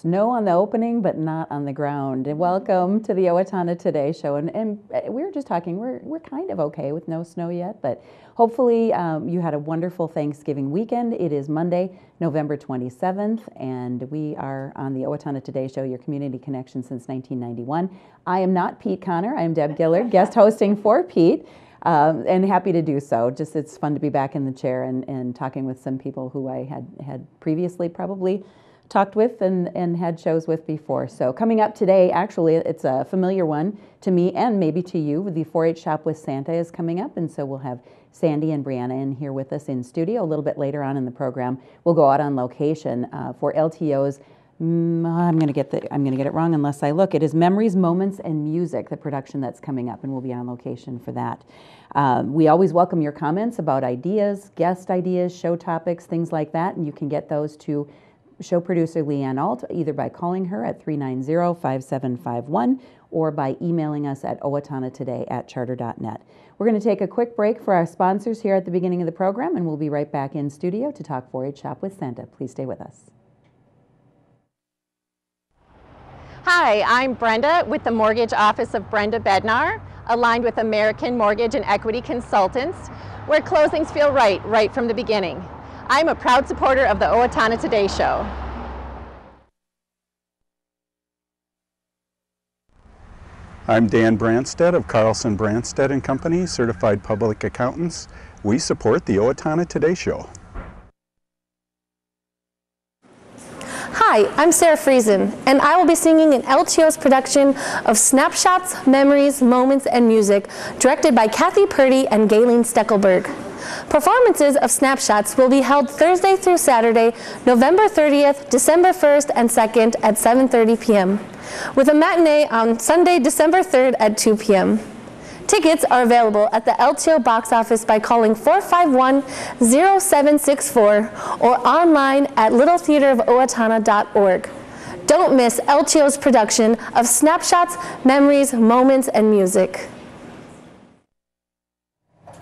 Snow on the opening, but not on the ground. And welcome to the Owatonna Today Show. And we were just talking, we're kind of okay with no snow yet, but hopefully you had a wonderful Thanksgiving weekend. It is Monday, November 27th, and we are on the Owatonna Today Show, your community connection since 1991. I am not Pete Connor. I am Deb Gillard, guest hosting for Pete. And happy to do so. Just it's fun to be back in the chair and talking with some people who I had previously probably talked with and had shows with before. So coming up today, actually, it's a familiar one to me and maybe to you. The 4-H Shop with Santa is coming up, and so we'll have Sandy and Brianna in here with us in studio. A little bit later on in the program, we'll go out on location for LTO's. I'm going to get it wrong unless I look. It is Memories, Moments, and Music, the production that's coming up, and we'll be on location for that. We always welcome your comments about ideas, guest ideas, show topics, things like that, and you can get those to show producer Leanne T either by calling her at 390-5751 or by emailing us at owatonnatoday@charter.net. We're going to take a quick break for our sponsors here at the beginning of the program, and we'll be right back in studio to talk 4-H Shop with Santa. Please stay with us. Hi, I'm Brenda with the Mortgage Office of Brenda Bednar, aligned with American Mortgage and Equity Consultants, where closings feel right from the beginning. I'm a proud supporter of the Owatonna Today Show. I'm Dan Branstead of Carlson Branstead & Company, Certified Public Accountants. We support the Owatonna Today Show. Hi, I'm Sarah Friesen, and I will be singing in LTO's production of Snapshots-Memories, Moments, and Music, directed by Kathy Purdy and Galen Steckelberg. Performances of Snapshots will be held Thursday through Saturday, November 30th, December 1st, and 2nd at 7:30 p.m., with a matinee on Sunday, December 3rd at 2 p.m. Tickets are available at the LTO box office by calling 451-0764 or online at littletheaterofowatonna.org. Don't miss LTO's production of Snapshots, Memories, Moments, and Music.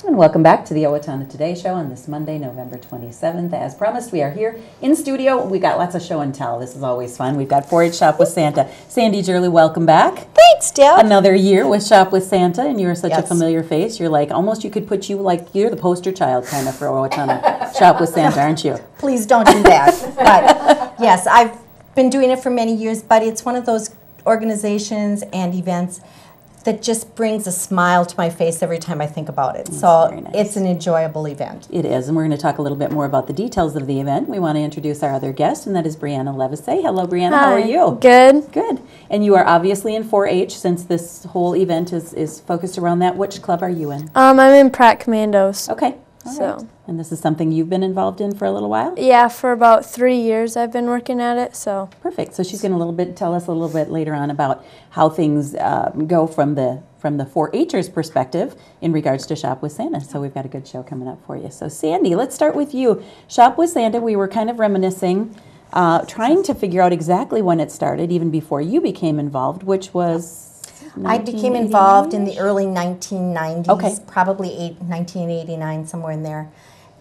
And welcome back to the Owatonna Today Show on this Monday, November 27th. As promised, we are here in studio. We got lots of show and tell. This is always fun. We've got 4-H Shop with Santa. Sandy Jirele, welcome back. Thanks, Deb. Another year with Shop with Santa, and you're such a familiar face. You're like, almost you could put you like, you're the poster child kind of for Owatonna Shop with Santa, aren't you? Please don't do that. But yes, I've been doing it for many years, but it's one of those organizations and events that just brings a smile to my face every time I think about it. So nice. It's an enjoyable event. It is, and we're going to talk a little bit more about the details of the event. We want to introduce our other guest, and that is Brianna Levisay. Hello, Brianna. Hi. How are you? Good. Good. And you are obviously in 4-H since this whole event is focused around that. Which club are you in? I'm in Pratt Commandos. Okay. All right. And this is something you've been involved in for a little while? Yeah, for about 3 years I've been working at it. So perfect. So she's going to tell us a little bit later on about how things go from the 4-Hers perspective in regards to Shop with Santa. So we've got a good show coming up for you. So Sandy, let's start with you. Shop with Santa, we were kind of reminiscing, trying to figure out exactly when it started, even before you became involved, which was I became involved in the early 1990s, okay. Probably 1989, somewhere in there,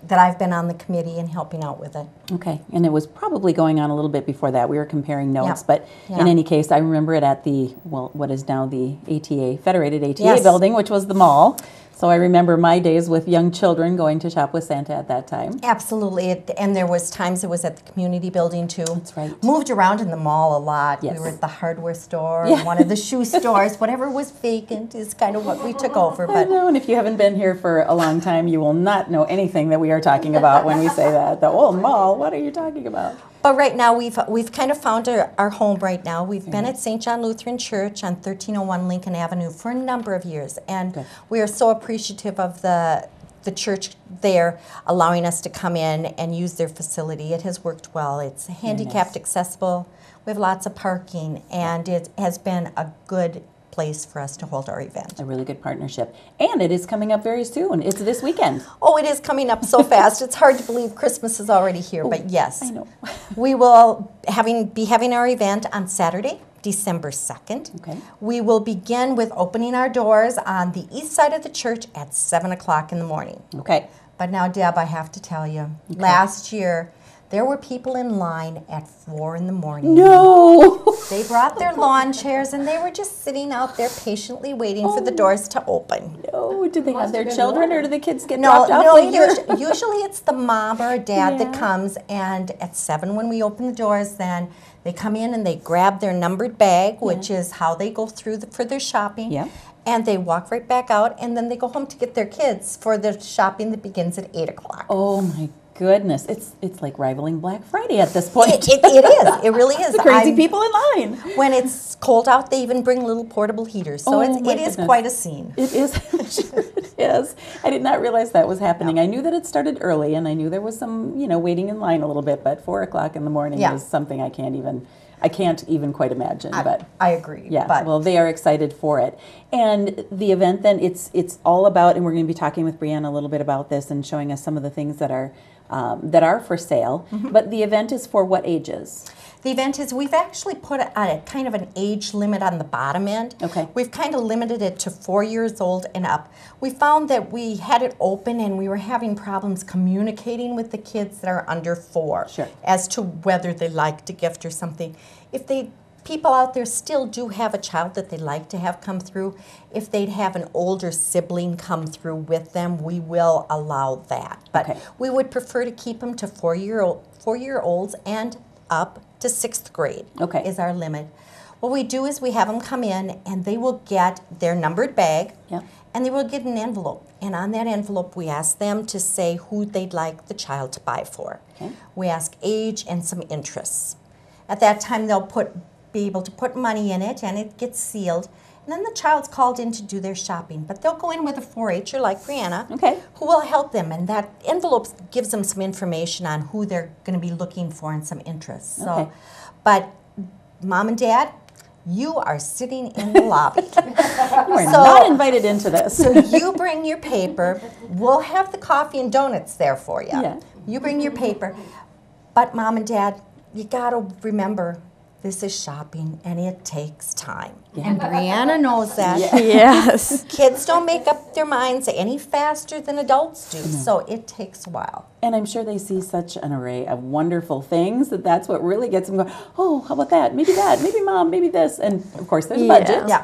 that I've been on the committee and helping out with it. Okay, and it was probably going on a little bit before that. We were comparing notes, Yeah. but Yeah. in any case, I remember it at what is now the ATA, Federated ATA Yes. building, which was the mall. So I remember my days with young children going to Shop with Santa at that time. Absolutely, and there was times it was at the community building too. That's right. Moved around in the mall a lot. Yes. We were at the hardware store, Yeah. one of the shoe stores, whatever was vacant is kind of what we took over. I But know, and if you haven't been here for a long time, you will not know anything that we are talking about when we say that. The old mall, what are you talking about? But right now, we've kind of found our home right now. We've been at St. John Lutheran Church on 1301 Lincoln Avenue for a number of years, and Good. we are so appreciative of the church there allowing us to come in and use their facility. It has worked well. It's handicapped accessible. We have lots of parking, and it has been a good place for us to hold our event. A really good partnership. And it is coming up very soon. It's this weekend. Oh, it is coming up so fast. It's hard to believe Christmas is already here, but yes. I know. We will be having our event on Saturday, December 2nd. Okay. We will begin with opening our doors on the east side of the church at 7 o'clock in the morning. Okay. But now, Deb, I have to tell you, last year There were people in line at 4 in the morning. No! They brought their lawn chairs and they were just sitting out there patiently waiting for the doors to open. Oh, did they have their children or do the kids get No, dropped off no. later? Usually it's the mom or a dad Yeah. that comes, and at 7 when we open the doors, then they come in and they grab their numbered bag, which is how they go through for their shopping. Yeah. And they walk right back out, and then they go home to get their kids for the shopping that begins at 8 o'clock. Oh my goodness, it's like rivaling Black Friday at this point. It is. It really is. The crazy people in line. When it's cold out, they even bring little portable heaters. So Oh, it my is goodness. quite a scene. It is. It is. I did not realize that was happening. I knew that it started early, and I knew there was some, waiting in line a little bit. But 4 o'clock in the morning Yeah. is something I can't even quite imagine. But I agree. yeah, But well, they are excited for it. And the event then, it's all about, and we're going to be talking with Brianna a little bit about this and showing us some of the things that are for sale. But the event is for what ages? the event is we've actually put a kind of an age limit on the bottom end. Okay. We've kind of limited it to 4 years old and up. We found that we had it open and we were having problems communicating with the kids that are under 4 Sure. as to whether they liked a gift or something. If people out there still do have a child that they'd like to have come through, if they'd have an older sibling come through with them, we will allow that. But Okay. we would prefer to keep them to 4-year-olds and up to 6th grade. Okay. Is our limit. What we do is we have them come in and they will get their numbered bag. Yep. And they will get an envelope. And on that envelope, we ask them to say who they'd like the child to buy for. Okay. We ask age and some interests. At that time, they'll be able to put money in it, and it gets sealed. And then the child's called in to do their shopping. But they'll go in with a 4-H'er like Brianna, Okay. who will help them. And that envelope gives them some information on who they're going to be looking for and some interests. So, Okay. but Mom and Dad, you are sitting in the lobby. You are not invited into this. So you bring your paper. We'll have the coffee and donuts there for you. Yeah. You bring your paper. But Mom and Dad, you got to remember, this is shopping and it takes time. Yeah. And Brianna knows that. Yes. Kids don't make up their minds any faster than adults do, so it takes a while. And I'm sure they see such an array of wonderful things that's what really gets them going, oh, how about that? Maybe Mom, maybe this. And of course there's a budget, Yeah.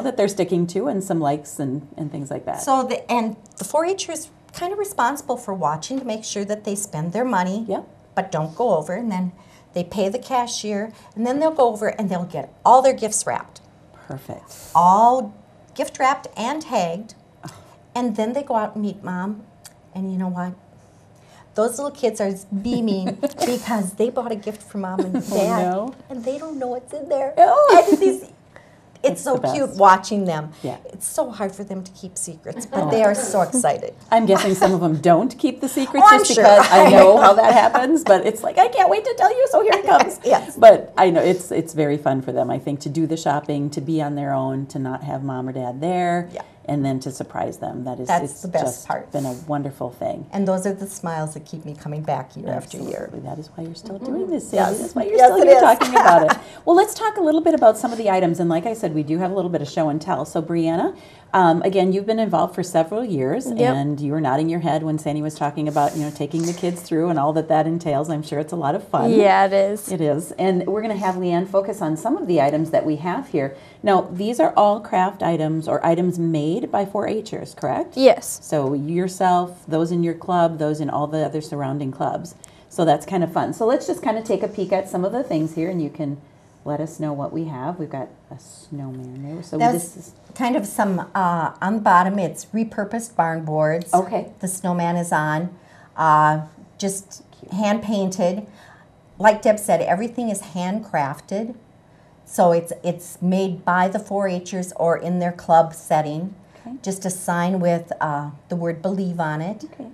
that they're sticking to and some likes and things like that. So the 4-H'ers kind of responsible for watching to make sure that they spend their money, Yep. but don't go over. And then they pay the cashier, and then they'll go over and they'll get all their gifts wrapped, Perfect. all gift wrapped and tagged. And then they go out and meet Mom. And you know what? Those little kids are beaming because they bought a gift for Mom and Dad, no. and they don't know what's in there. Oh. And it's so the cute best. watching them. Yeah. It's so hard for them to keep secrets, but they are so excited. I'm guessing some of them don't keep the secrets Oh, I'm just sure. because I know how that happens, but it's like, I can't wait to tell you, so here it comes. Yes. But I know it's very fun for them, I think, to do the shopping, to be on their own, to not have Mom or Dad there, Yeah. and then to surprise them. That's it's the best just part. been a wonderful thing. And those are the smiles that keep me coming back year after year. Absolutely. That is why you're still doing this, Sandy. Yes. That's why you're Yes, still it here is. talking about it. Well, let's talk a little bit about some of the items. And like I said, we do have a little bit of show and tell. So, Brianna, again, you've been involved for several years, Yep. and you were nodding your head when Sandy was talking about, taking the kids through and all that entails. I'm sure it's a lot of fun. Yeah, it is. It is. And we're going to have Leanne focus on some of the items that we have here. Now, these are all craft items or items made by 4-H'ers, correct? Yes. So yourself, those in your club, those in all the other surrounding clubs. So that's kind of fun. So let's just kind of take a peek at some of the things here, and you can let us know what we have. We've got a snowman there. So this That's is kind of some, on the bottom, it's repurposed barn boards. Okay. The snowman is on, just hand painted. Like Deb said, everything is handcrafted. So it's made by the 4-H'ers or in their club setting. Okay. Just a sign with the word believe on it. okay.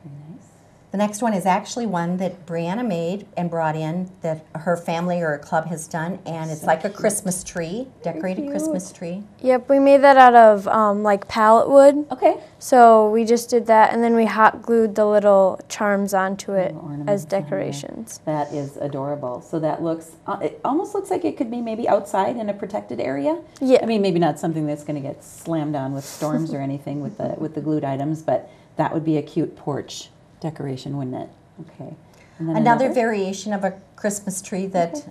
Very nice. The next one is actually one that Brianna made and brought in that her family or her club has done, and it's So like a cute. Christmas tree, decorated cute. Christmas tree. Yep, we made that out of like pallet wood. Okay. So we just did that, and then we hot glued the little charms onto it Little ornaments as on there. decorations. That is adorable. So that looks, it almost looks like it could be maybe outside in a protected area. Yeah. I mean, maybe not something that's going to get slammed on with storms or anything with the glued items, but that would be a cute porch decoration, wouldn't it? Okay. And then Another variation of a Christmas tree that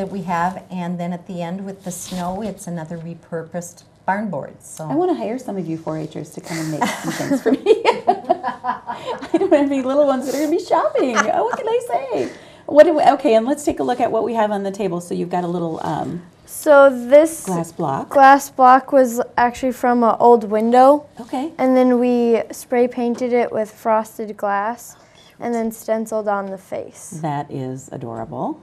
we have, and then at the end with the snow, it's another repurposed barn board. So I want to hire some of you 4-Hers to come and make some things for me. I don't have any little ones that are going to be shopping. Oh, what can I say? Okay, and let's take a look at what we have on the table. So you've got a little So this glass block. glass block was actually from an old window. Okay. And then we spray painted it with frosted glass and then stenciled on the face. That is adorable.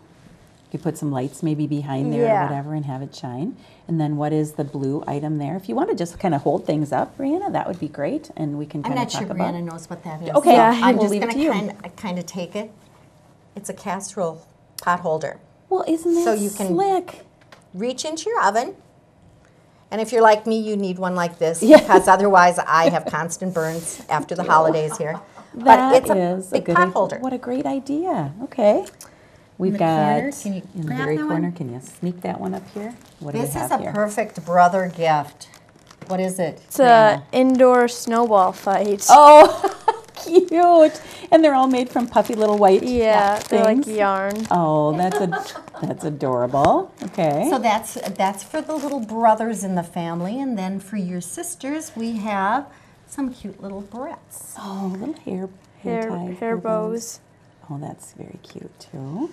You put some lights maybe behind there or Yeah. whatever and have it shine. And then what is the blue item there? If you want to just kind of hold things up, Brianna, that would be great, and we can I'm kind of not sure talk about. Brianna knows what that is. Okay, Yeah, I'm we'll just leave it going to you. to kind of take it. It's a casserole pot holder. Well, isn't that So you can- slick? Reach into your oven. And if you're like me, you need one like this Yeah. because otherwise I have constant burns after the holidays here. That But it's a is big good pot idea. holder. What a great idea. Okay. We've the got corner, can you in the grab very that corner. one? Can you sneak that one up here? What do we This have is a here? perfect brother gift. What is it? It's a indoor snowball fight. Oh, cute! And they're all made from puffy little white. Yeah, they're like things. yarn. Oh, that's adorable. Okay. So that's for the little brothers in the family, and then for your sisters, we have some cute little barrettes. oh, little hair ties, Hair bows. Oh, that's very cute too.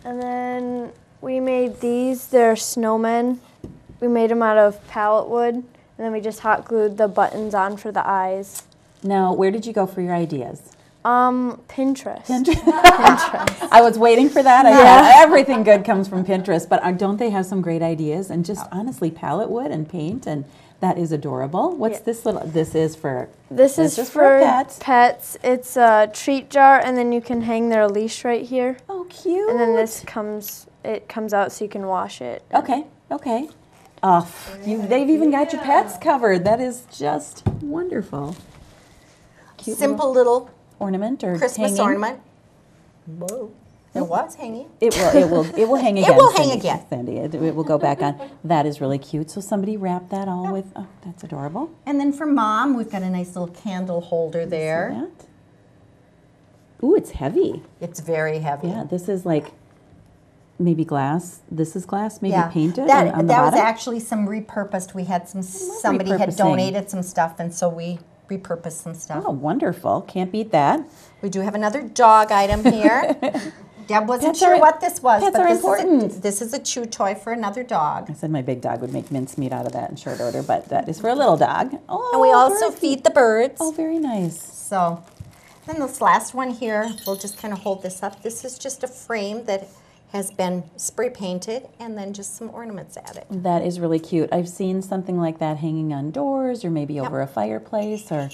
And then we made these. They're snowmen. We made them out of pallet wood, and then we just hot glued the buttons on for the eyes. Now, where did you go for your ideas? Pinterest. I was waiting for that. I thought everything good comes from Pinterest, but don't they have some great ideas? And just honestly, palette wood and paint, and that is adorable. What's this little? This is for. This is just for pets. pets. It's a treat jar, and then you can hang their leash right here. Oh, cute. And then it comes out so you can wash it. Okay. Okay. Oh, they've even got your pets covered. That is just wonderful. Cute Simple little ornament or Christmas hanging. ornament. Whoa. It was hanging. It will hang again. It will hang Sandy, again. Sandy. It will go back on. That is really cute. So somebody wrapped that all with. Oh, that's adorable. And then for Mom, we've got a nice little candle holder there. See that? Ooh, it's heavy. It's very heavy. Yeah, this is like maybe glass. This is glass, maybe Yeah. painted That on the was bottom. actually some repurposed. We had somebody had repurposing. donated some stuff, and so we repurposed some stuff. Oh, wonderful. Can't beat that. We do have another dog item here. Deb wasn't Pets sure are- what this was, pets but are this important. this is a chew toy for another dog. I said my big dog would make mincemeat out of that in short order, but that is for a little dog. Oh, And we also very- feed the birds. Oh, very nice. So then this last one here, we'll just kind of hold this up. This is just a frame that has been spray painted and then just some ornaments added. That is really cute. I've seen something like that hanging on doors or maybe over a fireplace, or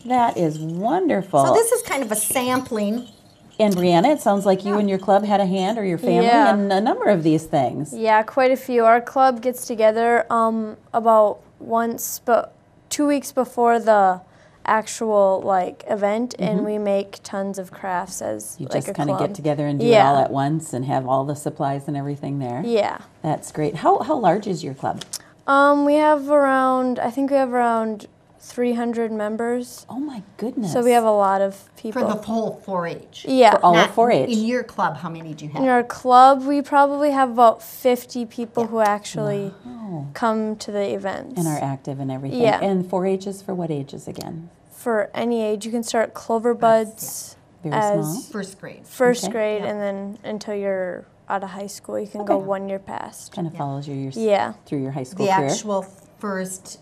that is wonderful. So this is kind of a sampling. And Brianna, it sounds like you and your club had a hand, or your family, Yeah. in a number of these things. Yeah, quite a few. Our club gets together about once, but 2 weeks before the actual event, and we make tons of crafts as You like just a kind of club. get together and do it Yeah. all at once and have all the supplies and everything there. Yeah. That's great. How large is your club? We have I think we have around 300 members. Oh my goodness. So we have a lot of people. For the whole 4-H. Yeah. For all Not of 4-H. In your club, how many do you have? In our club, we probably have about 50 people who actually come to the events. And are active and everything. Yeah. And 4-H is for what ages again? For any age, you can start clover buds Very as small? First grade. first Okay. grade, and then until you're out of high school, you can go Okay. 1 year past. Kind of follows you Yeah. through your high school The career. actual first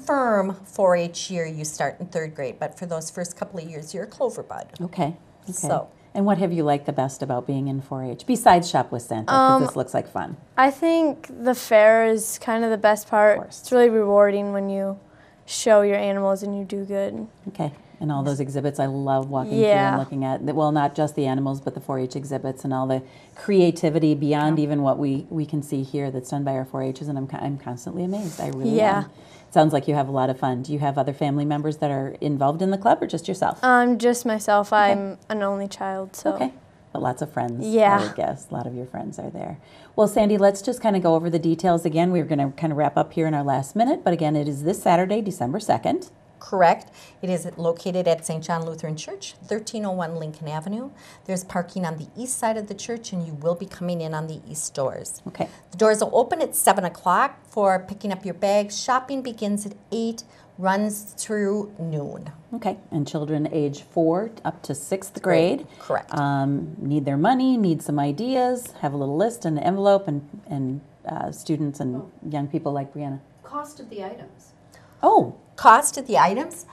firm 4-H year, you start in 3rd grade, but for those first couple of years, you're a clover bud. Okay. Okay. So- And what have you liked the best about being in 4-H besides Shop with Santa? Because this looks like fun. I think the fair is kind of the best part. course. It's really rewarding when you show your animals and you do good. Okay. And all those exhibits, I love walking through and Yeah. looking at. Well, not just the animals, but the 4-H exhibits and all the creativity beyond even what we can see here that's done by our 4-H's. And I'm constantly amazed. I really Yeah. am. Sounds like you have a lot of fun. Do you have other family members that are involved in the club, or just yourself? Just myself. I'm an only child, so. Okay. But lots of friends, Yeah. I would guess. A lot of your friends are there. Well, Sandy, let's just kind of go over the details again. We're going to kind of wrap up here in our last minute. But again, it is this Saturday, December 2nd. correct. It is located at St. John Lutheran Church, 1301 Lincoln Avenue. There's parking on the east side of the church, and you will be coming in on the east doors. Okay. The doors will open at 7 o'clock for picking up your bags. Shopping begins at 8, runs through noon. Okay, and children age 4 up to 6th grade. Correct. Need their money, need some ideas, have a little list and an envelope, and students and young people like Brianna. Cost of the items. Oh. Cost of the items,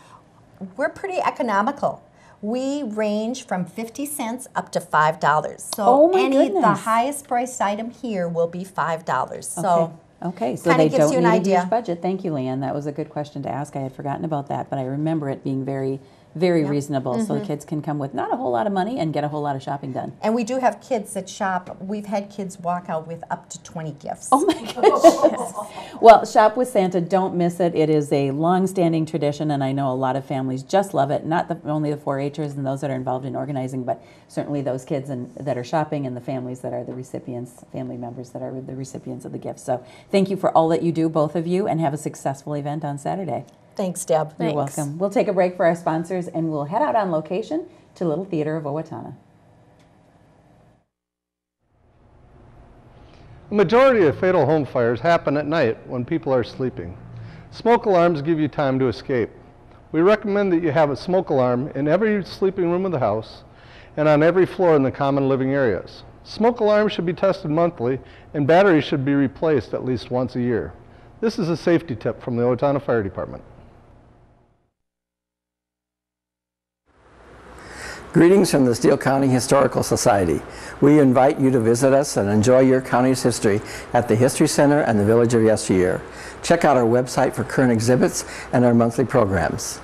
we're pretty economical. We range from 50 cents up to $5. So the goodness. highest priced item here will be $5. So Okay, so kinda they gives don't you an need a idea. huge budget. Thank you, Leanne. That was a good question to ask. I had forgotten about that, but I remember it being very, very reasonable. So the kids can come with not a whole lot of money and get a whole lot of shopping done. And we do have kids that shop. We've had kids walk out with up to 20 gifts. Oh my goodness. Well, Shop with Santa, don't miss it. It is a long-standing tradition, and I know a lot of families just love it. Not only the 4-Hers and those that are involved in organizing, but certainly those kids that are shopping and the families that are the recipients, family members that are the recipients of the gifts. So thank you for all that you do, both of you, and have a successful event on Saturday. Thanks, Deb. You're welcome. We'll take a break for our sponsors, and we'll head out on location to Little Theatre of Owatonna. The majority of fatal home fires happen at night when people are sleeping. Smoke alarms give you time to escape. We recommend that you have a smoke alarm in every sleeping room of the house and on every floor in the common living areas. Smoke alarms should be tested monthly, and batteries should be replaced at least once a year. This is a safety tip from the Owatonna Fire Department. Greetings from the Steele County Historical Society. We invite you to visit us and enjoy your county's history at the History Center and the Village of Yesteryear. Check out our website for current exhibits and our monthly programs.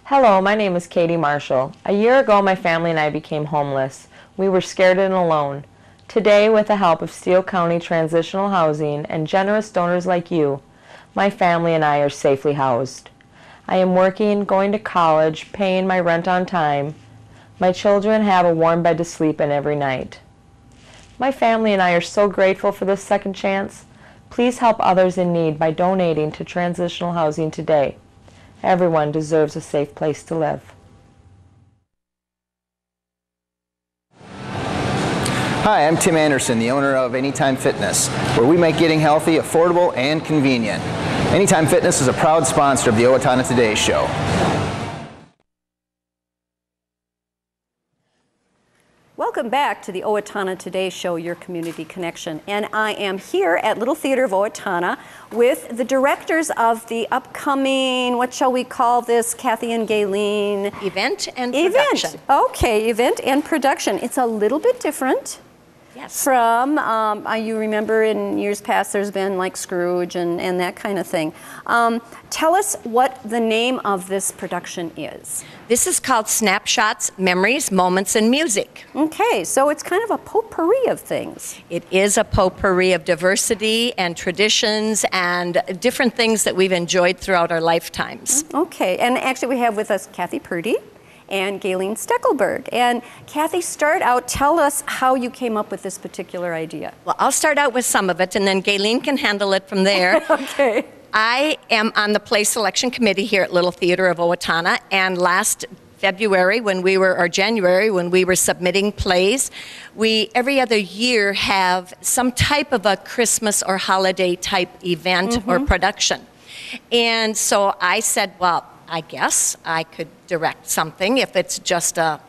Hello, my name is Katie Marshall. A year ago, my family and I became homeless. We were scared and alone. Today, with the help of Steele County Transitional Housing and generous donors like you, my family and I are safely housed. I am working, going to college, paying my rent on time. My children have a warm bed to sleep in every night. My family and I are so grateful for this second chance. Please help others in need by donating to Transitional Housing today. Everyone deserves a safe place to live. Hi, I'm Tim Anderson, the owner of Anytime Fitness, where we make getting healthy affordable and convenient. Anytime Fitness is a proud sponsor of the Owatonna Today Show. Welcome back to the Owatonna Today Show, your community connection. And I am here at Little Theatre of Owatonna with the directors of the upcoming, what shall we call this, Kathy and Gayleen? Event and production. Okay, event and production. It's a little bit different. Yes. From, you remember in years past there's been like Scrooge and that kind of thing. Tell us what the name of this production is. This is called Snapshots-Memories, Moments, and Music. Okay, so it's kind of a potpourri of things. It is a potpourri of diversity and traditions and different things that we've enjoyed throughout our lifetimes. Okay, and actually we have with us Kathy Purdy and Leanne T. And Kathy, start out, tell us how you came up with this particular idea. Well, I'll start out with some of it, and then Gayleen can handle it from there. Okay. I am on the play selection committee here at Little Theatre of Owatonna, and last January when we were submitting plays, we every other year have some type of a Christmas or holiday type event or production. And so I said, well, I guess I could direct something if it's just a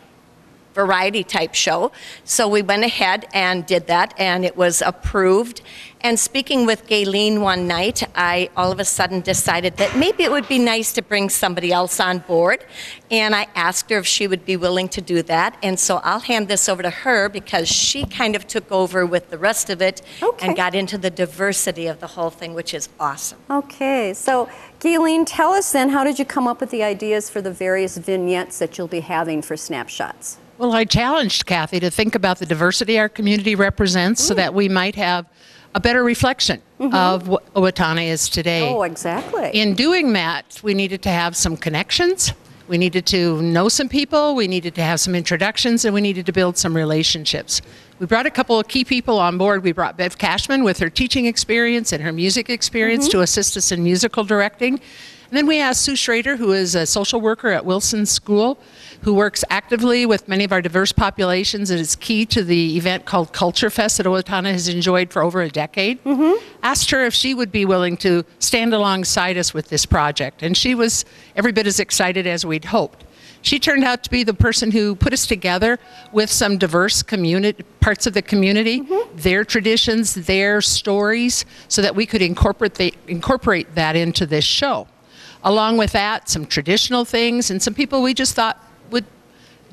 variety type show. So we went ahead and did that, and it was approved. And speaking with Gayleen one night, I all of a sudden decided that maybe it would be nice to bring somebody else on board. And I asked her if she would be willing to do that. And so I'll hand this over to her because she kind of took over with the rest of it and got into the diversity of the whole thing, which is awesome. Okay, so Gayleen, tell us then, how did you come up with the ideas for the various vignettes that you'll be having for Snapshots? Well, I challenged Kathy to think about the diversity our community represents so that we might have a better reflection of what Owatonna is today. Oh, exactly. In doing that, we needed to have some connections. We needed to know some people, we needed to have some introductions, and we needed to build some relationships. We brought a couple of key people on board. We brought Bev Cashman with her teaching experience and her music experience to assist us in musical directing. And then we asked Sue Schrader, who is a social worker at Wilson School, who works actively with many of our diverse populations and is key to the event called Culture Fest that Owatonna has enjoyed for over a decade. Asked her if she would be willing to stand alongside us with this project, and she was every bit as excited as we'd hoped. She turned out to be the person who put us together with some diverse parts of the community, their traditions, their stories, so that we could incorporate that into this show. Along with that, some traditional things and some people we just thought would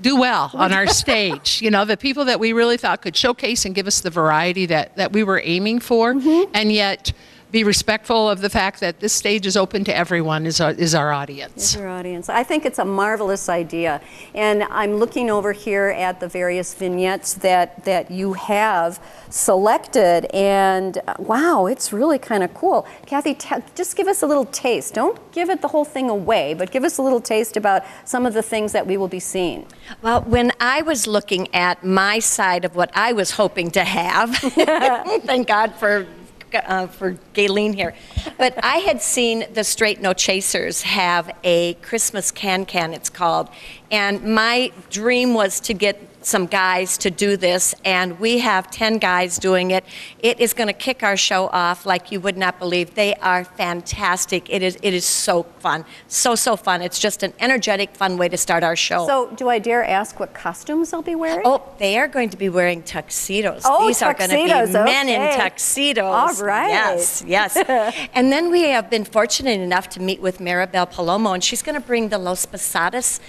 do well on our stage. You know, the people that we really thought could showcase and give us the variety that we were aiming for, and yet be respectful of the fact that this stage is open to everyone is our audience. Is our audience. I think it's a marvelous idea. And I'm looking over here at the various vignettes that you have selected, and wow, it's really kind of cool. Kathy, just give us a little taste. Don't give it the whole thing away, but give us a little taste about some of the things that we will be seeing. Well, when I was looking at my side of what I was hoping to have, thank God for Gayleen here. But I had seen the Straight No Chasers have a Christmas can, it's called. And my dream was to get some guys to do this, and we have 10 guys doing it. It is going to kick our show off like you would not believe. They are fantastic. It is so fun. So fun. It's just an energetic, fun way to start our show. So do I dare ask what costumes they'll be wearing? Oh, they are going to be wearing tuxedos. Oh, these are going to be men in tuxedos. All right. Yes. And then we have been fortunate enough to meet with Maribel Palomo, and she's going to bring the Los Posadas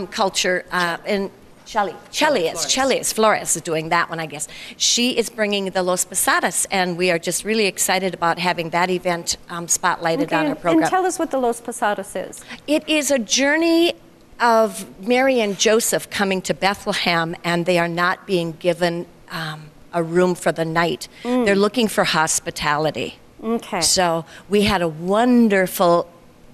culture in Chelias Flores is doing that one, I guess. She is bringing the Los Posadas, and we are just really excited about having that event spotlighted on our program. And tell us what the Los Posadas is. It is a journey of Mary and Joseph coming to Bethlehem, and they are not being given a room for the night. They're looking for hospitality. Okay. So we had a wonderful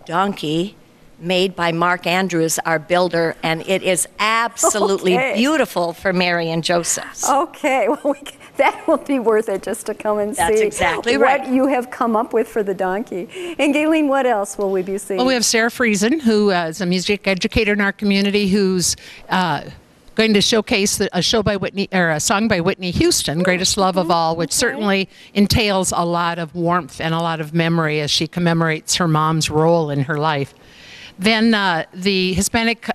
donkey made by Mark Andrews, our builder, and it is absolutely beautiful for Mary and Joseph. Okay, well, that will be worth it just to come and see. That's exactly right. What you have come up with for the donkey. And Gayleen, what else will we be seeing? Well, we have Sarah Friesen, who is a music educator in our community, who's going to showcase a song by Whitney Houston, Greatest Love of All, which certainly entails a lot of warmth and a lot of memory as she commemorates her mom's role in her life. Then the Hispanic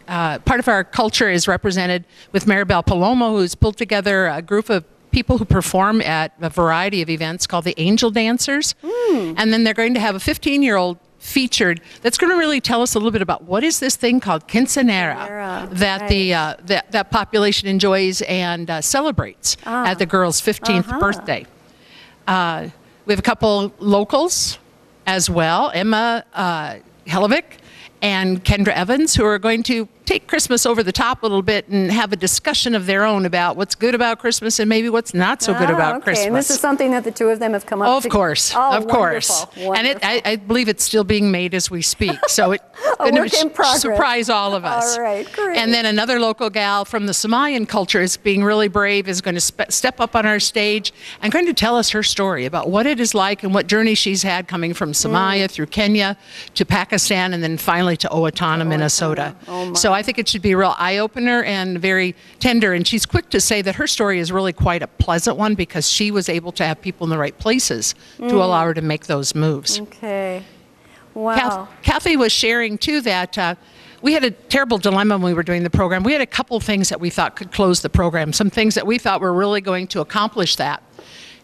part of our culture is represented with Maribel Palomo, who's pulled together a group of people who perform at a variety of events called the Angel Dancers. And then they're going to have a 15-year-old featured that's going to really tell us a little bit about what is this thing called quinceanera that that population enjoys and celebrates at the girl's 15th birthday. We have a couple locals as well, Emma Hellevick and Kendra Evans, who are going to take Christmas over the top a little bit and have a discussion of their own about what's good about Christmas and maybe what's not so good about Christmas. And this is something that the two of them have come up Of course. And I believe it's still being made as we speak, so it's going to surprise all of us. All right, great. And then another local gal from the Samayan culture is being really brave, is going to step up on our stage and going to tell us her story about what it is like and what journey she's had coming from Samaya through Kenya to Pakistan and then finally to Owatonna, Minnesota. So I think it should be a real eye-opener and very tender. And she's quick to say that her story is really quite a pleasant one because she was able to have people in the right places to allow her to make those moves. Okay. Wow. Kathy was sharing, too, that we had a terrible dilemma when we were doing the program. We had a couple things that we thought could close the program, some things that we thought were really going to accomplish that.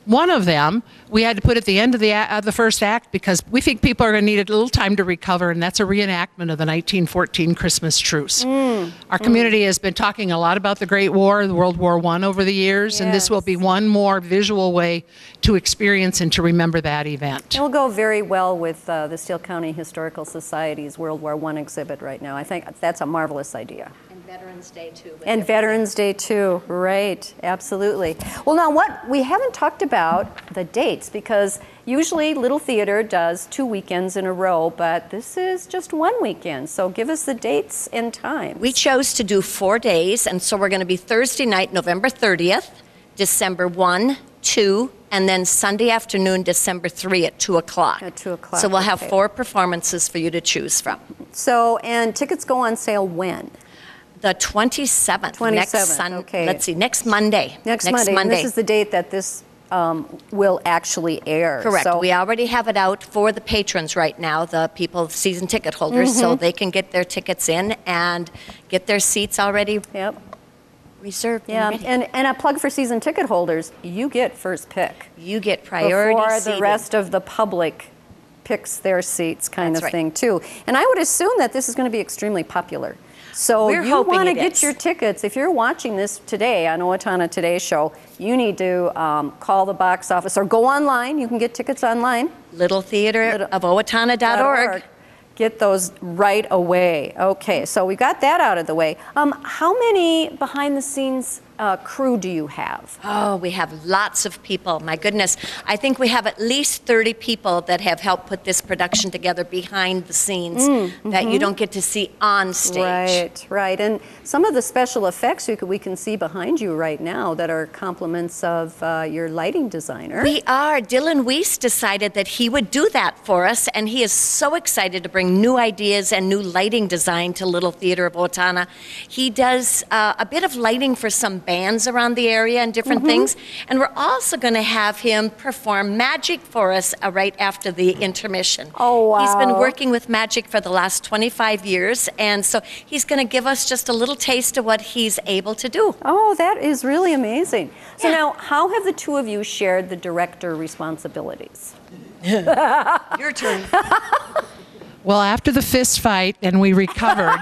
One of them, we had to put at the end of the first act because we think people are going to need a little time to recover, and that's a reenactment of the 1914 Christmas truce. Our community has been talking a lot about the Great War, the World War I over the years, and this will be one more visual way to experience and to remember that event. It will go very well with the Steele County Historical Society's World War I exhibit right now. I think that's a marvelous idea. And Veterans Day too. And Veterans Day too, right, absolutely. Well, now what, we haven't talked about the dates, because usually Little Theater does 2 weekends in a row, but this is just 1 weekend. So give us the dates and times. We chose to do 4 days, and so we're going to be Thursday night, November 30th, December 1, 2, and then Sunday afternoon, December 3 at 2 o'clock. At 2 o'clock. So we'll have 4 performances for you to choose from. So, and tickets go on sale when? The 27th. 27th, next okay. Let's see, next Monday. Next Monday. And this is the date that this will actually air. Correct. So, we already have it out for the patrons right now, the people, season ticket holders, so they can get their tickets in and get their seats already reserved. Yeah, and ready. and a plug for season ticket holders, you get first pick. You get priority before seating. the rest of the public picks their seats, kind That's of right. thing too. And I would assume that this is going to be extremely popular. So We're you hoping want to it get is. your tickets. If you're watching this today on Owatonna Today Show, you need to call the box office or go online. You can get tickets online. Little Theatre of Owatonna.org. Get those right away. Okay, so we got that out of the way. How many behind-the-scenes crew do you have? Oh, we have lots of people. My goodness. I think we have at least 30 people that have helped put this production together behind the scenes that you don't get to see on stage. Right, right. And some of the special effects we can see behind you right now that are compliments of your lighting designer. We are. Dylan Weiss decided that he would do that for us, and he is so excited to bring new ideas and new lighting design to Little Theatre of Owatonna. He does a bit of lighting for some bands around the area and different things, and we're also going to have him perform magic for us right after the intermission. Oh, wow. He's been working with magic for the last 25 years, and so he's going to give us just a little taste of what he's able to do. Oh, that is really amazing. So now, how have the two of you shared the director responsibilities? Your turn. Well, after the fist fight and we recovered,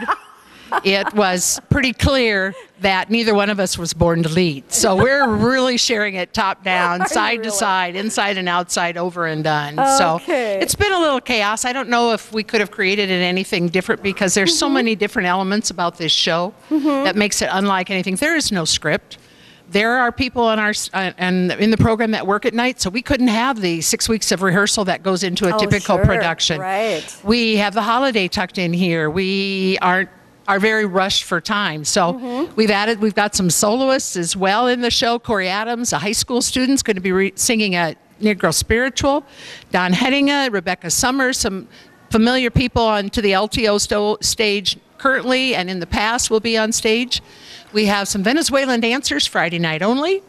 it was pretty clear that neither one of us was born to lead. So we're really sharing it top down, side to side, inside and outside, over and done. So it's been a little chaos. I don't know if we could have created it anything different, because there's so many different elements about this show that makes it unlike anything. There is no script. There are people in in the program that work at night, so we couldn't have the 6 weeks of rehearsal that goes into a typical production. Right. We have the holiday tucked in here. We are very rushed for time. So we've got some soloists as well in the show. Corey Adams, a high school student, is going to be singing a Negro spiritual. Don Hettinga, Rebecca Summers, some familiar people onto the LTO stage currently and in the past will be on stage. We have some Venezuelan dancers Friday night only.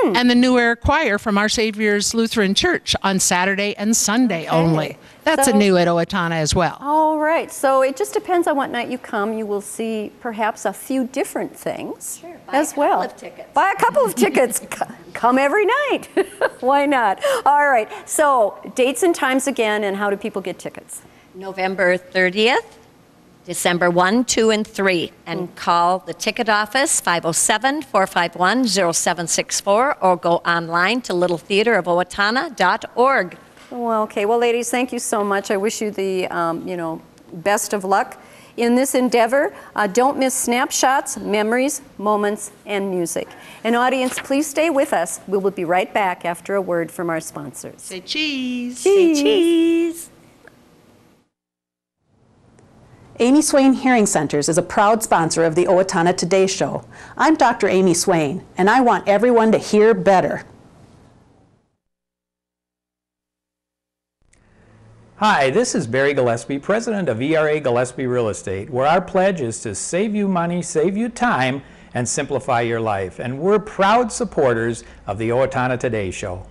And the New Era Choir from Our Savior's Lutheran Church on Saturday and Sunday only. That's new at Owatonna as well. All right, so it just depends on what night you come. You will see perhaps a few different things as well. Buy a couple of tickets. Buy a couple of tickets. Come every night. Why not? All right, so dates and times again, and how do people get tickets? November 30th. December 1, 2, and 3, and call the ticket office, 507-451-0764, or go online to littletheatreofowatonna.org. Well, okay. Well, ladies, thank you so much. I wish you the, best of luck in this endeavor. Don't miss Snapshots, Memories, Moments, and Music. And audience, please stay with us. We will be right back after a word from our sponsors. Say cheese. Cheese. Say cheese. Amy Swain Hearing Centers is a proud sponsor of the Owatonna Today Show. I'm Dr. Amy Swain, and I want everyone to hear better. Hi, this is Barry Gillespie, president of ERA Gillespie Real Estate, where our pledge is to save you money, save you time, and simplify your life. And we're proud supporters of the Owatonna Today Show.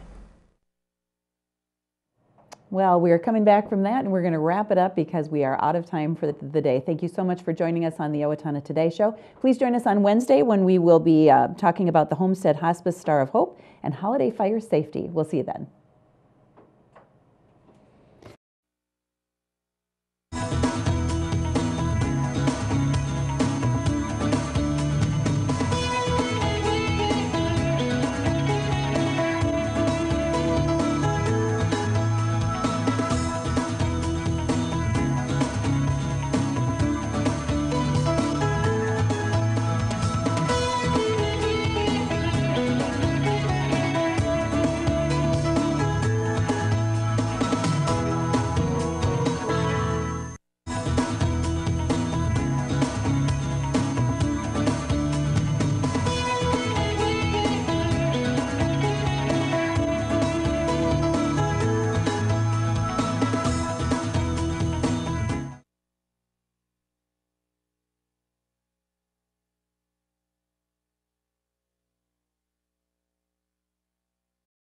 Well, we are coming back from that, and we're going to wrap it up because we are out of time for the day. Thank you so much for joining us on the Owatonna Today Show. Please join us on Wednesday when we will be talking about the Homestead Hospice Star of Hope and holiday fire safety. We'll see you then.